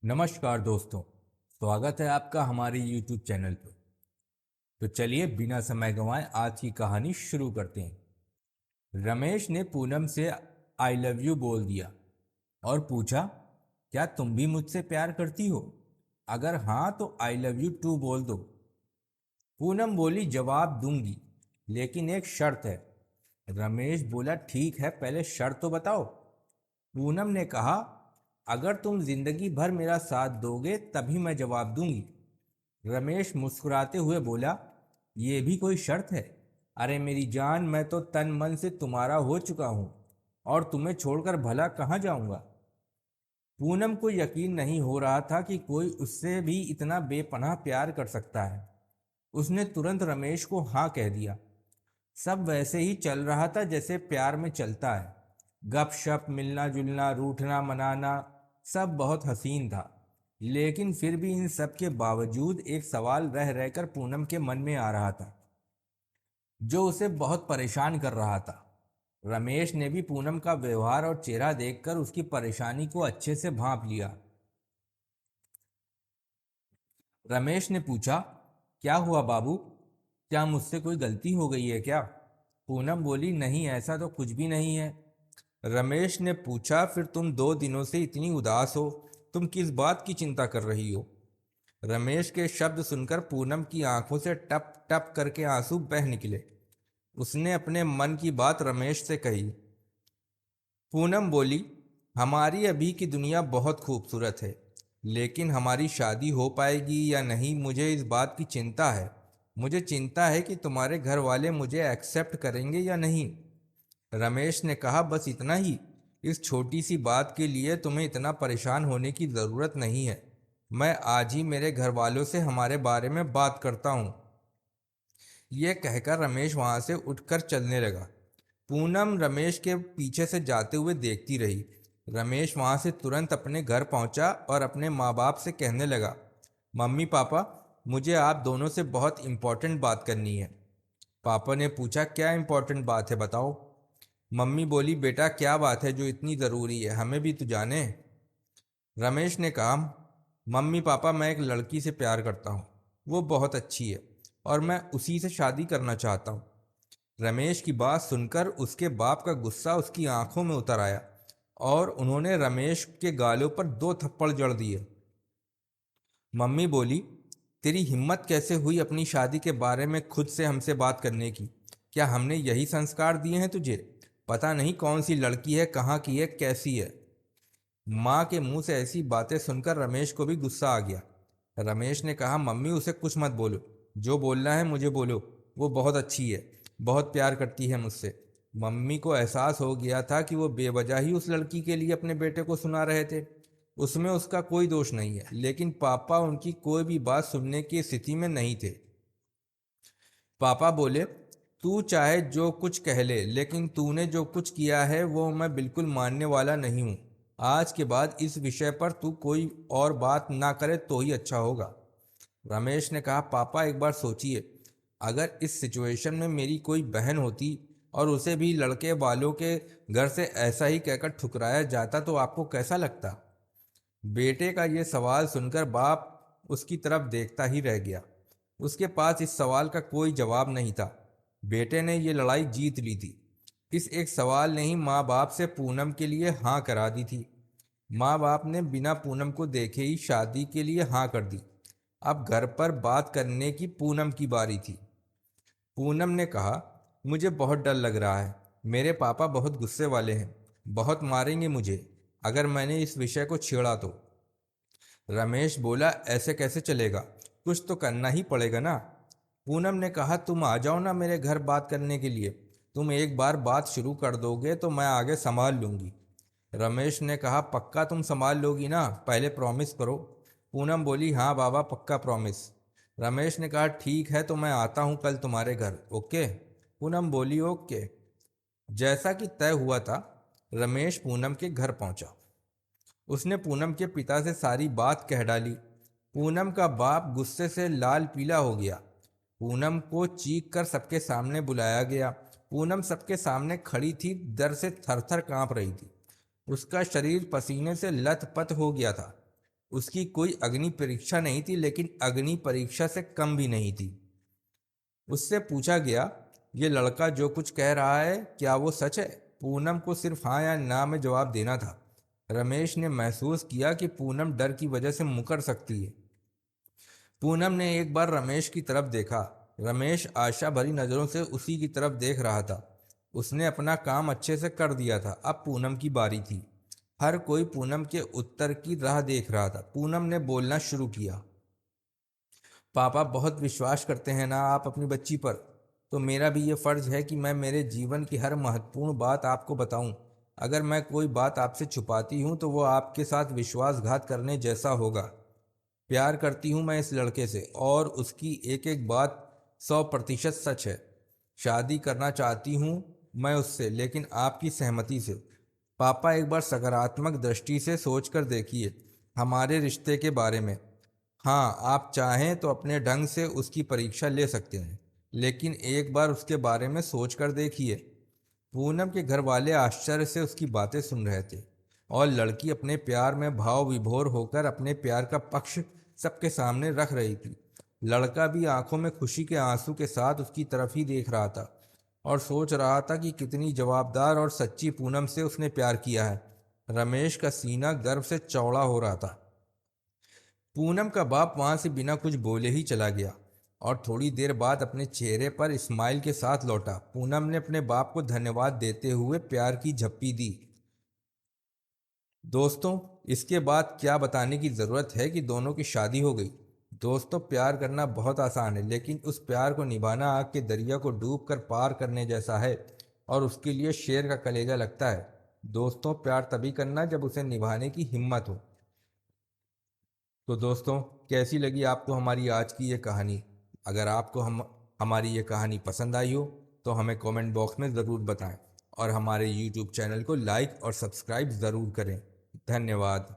नमस्कार दोस्तों। स्वागत है आपका हमारे YouTube चैनल पर। तो चलिए बिना समय गंवाए आज की कहानी शुरू करते हैं। रमेश ने पूनम से आई लव यू बोल दिया और पूछा, क्या तुम भी मुझसे प्यार करती हो? अगर हाँ तो आई लव यू टू बोल दो। पूनम बोली, जवाब दूंगी लेकिन एक शर्त है। रमेश बोला, ठीक है, पहले शर्त तो बताओ। पूनम ने कहा, अगर तुम जिंदगी भर मेरा साथ दोगे तभी मैं जवाब दूंगी। रमेश मुस्कुराते हुए बोला, ये भी कोई शर्त है? अरे मेरी जान, मैं तो तन मन से तुम्हारा हो चुका हूं और तुम्हें छोड़कर भला कहाँ जाऊंगा। पूनम को यकीन नहीं हो रहा था कि कोई उससे भी इतना बेपनाह प्यार कर सकता है। उसने तुरंत रमेश को हाँ कह दिया। सब वैसे ही चल रहा था जैसे प्यार में चलता है। गपशप, मिलना जुलना, रूठना मनाना, सब बहुत हसीन था। लेकिन फिर भी इन सब के बावजूद एक सवाल रह रहकर पूनम के मन में आ रहा था, जो उसे बहुत परेशान कर रहा था। रमेश ने भी पूनम का व्यवहार और चेहरा देखकर उसकी परेशानी को अच्छे से भांप लिया। रमेश ने पूछा, क्या हुआ बाबू? क्या मुझसे कोई गलती हो गई है क्या? पूनम बोली, नहीं, ऐसा तो कुछ भी नहीं है। रमेश ने पूछा, फिर तुम 2 दिनों से इतनी उदास हो, तुम किस बात की चिंता कर रही हो? रमेश के शब्द सुनकर पूनम की आंखों से टप टप करके आंसू बह निकले। उसने अपने मन की बात रमेश से कही। पूनम बोली, हमारी अभी की दुनिया बहुत खूबसूरत है, लेकिन हमारी शादी हो पाएगी या नहीं, मुझे इस बात की चिंता है। मुझे चिंता है कि तुम्हारे घर वाले मुझे एक्सेप्ट करेंगे या नहीं। रमेश ने कहा, बस इतना ही? इस छोटी सी बात के लिए तुम्हें इतना परेशान होने की ज़रूरत नहीं है। मैं आज ही मेरे घर वालों से हमारे बारे में बात करता हूँ। यह कहकर रमेश वहाँ से उठकर चलने लगा। पूनम रमेश के पीछे से जाते हुए देखती रही। रमेश वहाँ से तुरंत अपने घर पहुँचा और अपने माँ बाप से कहने लगा, मम्मी पापा, मुझे आप दोनों से बहुत इम्पोर्टेंट बात करनी है। पापा ने पूछा, क्या इम्पोर्टेंट बात है, बताओ। मम्मी बोली, बेटा क्या बात है जो इतनी ज़रूरी है, हमें भी तो जाने। रमेश ने कहा, मम्मी पापा, मैं एक लड़की से प्यार करता हूँ। वो बहुत अच्छी है और मैं उसी से शादी करना चाहता हूँ। रमेश की बात सुनकर उसके बाप का गुस्सा उसकी आंखों में उतर आया और उन्होंने रमेश के गालों पर 2 थप्पड़ जड़ दिए। मम्मी बोली, तेरी हिम्मत कैसे हुई अपनी शादी के बारे में खुद से हमसे बात करने की? क्या हमने यही संस्कार दिए हैं तुझे? पता नहीं कौन सी लड़की है, कहाँ की है, कैसी है। माँ के मुंह से ऐसी बातें सुनकर रमेश को भी गुस्सा आ गया। रमेश ने कहा, मम्मी उसे कुछ मत बोलो, जो बोलना है मुझे बोलो। वो बहुत अच्छी है, बहुत प्यार करती है मुझसे। मम्मी को एहसास हो गया था कि वो बेवजह ही उस लड़की के लिए अपने बेटे को सुना रहे थे। उसमें उसका कोई दोष नहीं है, लेकिन पापा उनकी कोई भी बात सुनने की स्थिति में नहीं थे। पापा बोले, तू चाहे जो कुछ कह ले, लेकिन तूने जो कुछ किया है वो मैं बिल्कुल मानने वाला नहीं हूँ। आज के बाद इस विषय पर तू कोई और बात ना करे तो ही अच्छा होगा। रमेश ने कहा, पापा एक बार सोचिए, अगर इस सिचुएशन में मेरी कोई बहन होती और उसे भी लड़के वालों के घर से ऐसा ही कहकर ठुकराया जाता तो आपको कैसा लगता? बेटे का ये सवाल सुनकर बाप उसकी तरफ देखता ही रह गया। उसके पास इस सवाल का कोई जवाब नहीं था। बेटे ने ये लड़ाई जीत ली थी। इस एक सवाल ने ही माँ बाप से पूनम के लिए हाँ करा दी थी। माँ बाप ने बिना पूनम को देखे ही शादी के लिए हाँ कर दी। अब घर पर बात करने की पूनम की बारी थी। पूनम ने कहा, मुझे बहुत डर लग रहा है। मेरे पापा बहुत गुस्से वाले हैं, बहुत मारेंगे मुझे अगर मैंने इस विषय को छेड़ा तो। रमेश बोला, ऐसे कैसे चलेगा, कुछ तो करना ही पड़ेगा ना। पूनम ने कहा, तुम आ जाओ ना मेरे घर बात करने के लिए। तुम एक बार बात शुरू कर दोगे तो मैं आगे संभाल लूंगी। रमेश ने कहा, पक्का तुम संभाल लोगी ना, पहले प्रॉमिस करो। पूनम बोली, हाँ बाबा, पक्का प्रॉमिस। रमेश ने कहा, ठीक है, तो मैं आता हूँ कल तुम्हारे घर, ओके? पूनम बोली, ओके। जैसा कि तय हुआ था, रमेश पूनम के घर पहुंचा। उसने पूनम के पिता से सारी बात कह डाली। पूनम का बाप गुस्से से लाल पीला हो गया। पूनम को चीख कर सबके सामने बुलाया गया। पूनम सबके सामने खड़ी थी, डर से थर थर कांप रही थी। उसका शरीर पसीने से लथपथ हो गया था। उसकी कोई अग्नि परीक्षा नहीं थी, लेकिन अग्नि परीक्षा से कम भी नहीं थी। उससे पूछा गया, ये लड़का जो कुछ कह रहा है क्या वो सच है? पूनम को सिर्फ हाँ या ना में जवाब देना था। रमेश ने महसूस किया कि पूनम डर की वजह से मुकर सकती है। पूनम ने एक बार रमेश की तरफ देखा। रमेश आशा भरी नज़रों से उसी की तरफ देख रहा था। उसने अपना काम अच्छे से कर दिया था, अब पूनम की बारी थी। हर कोई पूनम के उत्तर की राह देख रहा था। पूनम ने बोलना शुरू किया, पापा बहुत विश्वास करते हैं ना आप अपनी बच्ची पर, तो मेरा भी ये फ़र्ज़ है कि मैं मेरे जीवन की हर महत्वपूर्ण बात आपको बताऊं। अगर मैं कोई बात आपसे छुपाती हूं तो वो आपके साथ विश्वासघात करने जैसा होगा। प्यार करती हूँ मैं इस लड़के से, और उसकी एक एक बात 100% सच है। शादी करना चाहती हूँ मैं उससे, लेकिन आपकी सहमति से। पापा एक बार सकारात्मक दृष्टि से सोचकर देखिए हमारे रिश्ते के बारे में। हाँ, आप चाहें तो अपने ढंग से उसकी परीक्षा ले सकते हैं, लेकिन एक बार उसके बारे में सोच कर देखिए। पूनम के घर वाले आश्चर्य से उसकी बातें सुन रहे थे, और लड़की अपने प्यार में भाव विभोर होकर अपने प्यार का पक्ष सबके सामने रख रही थी। लड़का भी आंखों में खुशी के आंसू के साथ उसकी तरफ ही देख रहा था, और सोच रहा था कि कितनी जवाबदार और सच्ची पूनम से उसने प्यार किया है। रमेश का सीना गर्व से चौड़ा हो रहा था। पूनम का बाप वहां से बिना कुछ बोले ही चला गया, और थोड़ी देर बाद अपने चेहरे पर स्माइल के साथ लौटा। पूनम ने अपने बाप को धन्यवाद देते हुए प्यार की झप्पी दी। दोस्तों, इसके बाद क्या बताने की ज़रूरत है कि दोनों की शादी हो गई। दोस्तों, प्यार करना बहुत आसान है, लेकिन उस प्यार को निभाना आग के दरिया को डूब कर पार करने जैसा है, और उसके लिए शेर का कलेजा लगता है। दोस्तों, प्यार तभी करना जब उसे निभाने की हिम्मत हो। तो दोस्तों, कैसी लगी आपको हमारी आज की ये कहानी? अगर आपको हमारी ये कहानी पसंद आई हो तो हमें कमेंट बॉक्स में ज़रूर बताएं, और हमारे यूट्यूब चैनल को लाइक और सब्सक्राइब ज़रूर करें। धन्यवाद।